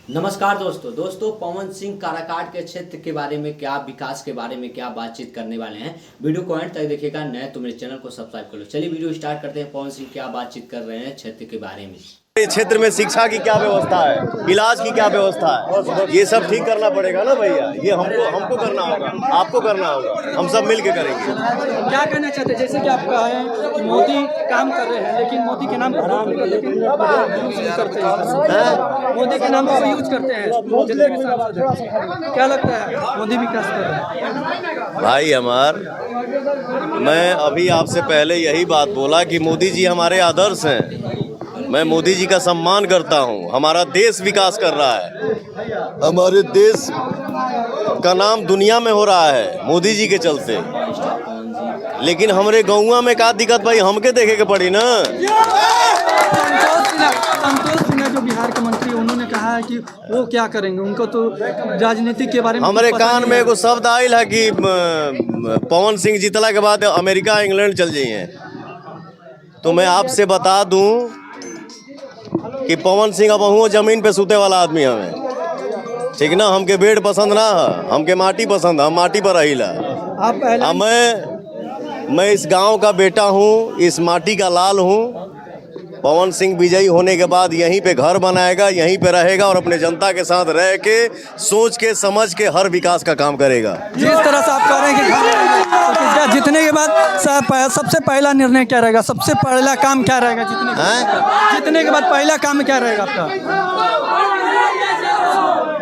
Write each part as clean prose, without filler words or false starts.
नमस्कार दोस्तों पवन सिंह काराकाट के क्षेत्र के बारे में क्या विकास के बारे में क्या बातचीत करने वाले हैं। वीडियो को एंड तक देखिएगा। नए तो मेरे चैनल को सब्सक्राइब कर लो। चलिए वीडियो स्टार्ट करते हैं। पवन सिंह क्या बातचीत कर रहे हैं क्षेत्र के बारे में। क्षेत्र में शिक्षा की क्या व्यवस्था है, इलाज की क्या व्यवस्था है, ये सब ठीक करना पड़ेगा ना भैया। ये हमको करना होगा, आपको करना होगा, हम सब मिल के करेंगे। क्या कहना चाहते हैं? जैसे कि आप कहें कि मोदी काम कर रहे हैं, लेकिन मोदी के नाम पर यूज करते हैं, मोदी के नाम पर यूज करते हैं। क्या लगता है मोदी विकास कर रहे हैं? भाई हमार, मैं अभी आपसे पहले यही बात बोला कि मोदी जी हमारे आदर्श हैं। मैं मोदी जी का सम्मान करता हूं। हमारा देश विकास कर रहा है, हमारे देश का नाम दुनिया में हो रहा है मोदी जी के चलते। लेकिन हमारे गाँव में क्या दिक्कत भाई, हमके देखे के पड़ी ना। संतोष सिन्हा जो बिहार के मंत्री, उन्होंने कहा है कि वो क्या करेंगे, उनको तो राजनीति के बारे में हमारे कान में एगो शब्द आयल है कि पवन सिंह जीतला के बाद अमेरिका इंग्लैंड चल जाइए। तो मैं आपसे बता दूं कि पवन सिंह अब हूँ जमीन पे सूते वाला आदमी हमें, ठीक ना। हमके बेड पसंद ना है, हमके माटी पसंद है, हम माटी पर रहीला। मैं इस गांव का बेटा हूँ, इस माटी का लाल हूँ। पवन सिंह विजयी होने के बाद यहीं पे घर बनाएगा, यहीं पे रहेगा और अपने जनता के साथ रह के सोच के समझ के हर विकास का काम करेगा। जिस तरह से आप कह रहे हैं कि जीतने के बाद सबसे पहला निर्णय क्या रहेगा, सबसे पहला काम क्या रहेगा जीतने के बाद पहला काम क्या रहेगा आपका?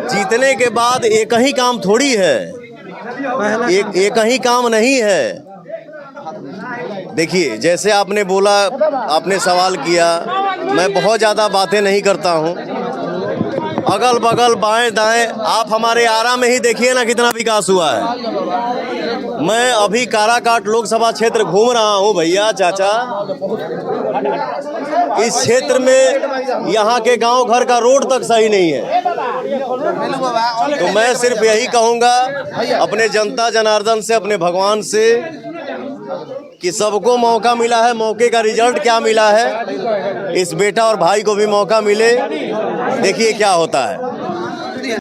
जीतने के बाद एक ही काम थोड़ी है, एक ही काम नहीं है। देखिए, जैसे आपने बोला, आपने सवाल किया, मैं बहुत ज़्यादा बातें नहीं करता हूँ। अगल बगल बाएं दाएं आप हमारे आरा में ही देखिए ना कितना विकास हुआ है। मैं अभी काराकाट लोकसभा क्षेत्र घूम रहा हूँ भैया चाचा। इस क्षेत्र में यहाँ के गांव घर का रोड तक सही नहीं है। तो मैं सिर्फ यही कहूँगा अपने जनता जनार्दन से, अपने भगवान से, कि सबको मौका मिला है। मौके का रिजल्ट क्या मिला है, इस बेटा और भाई को भी मौका मिले। देखिए क्या होता है।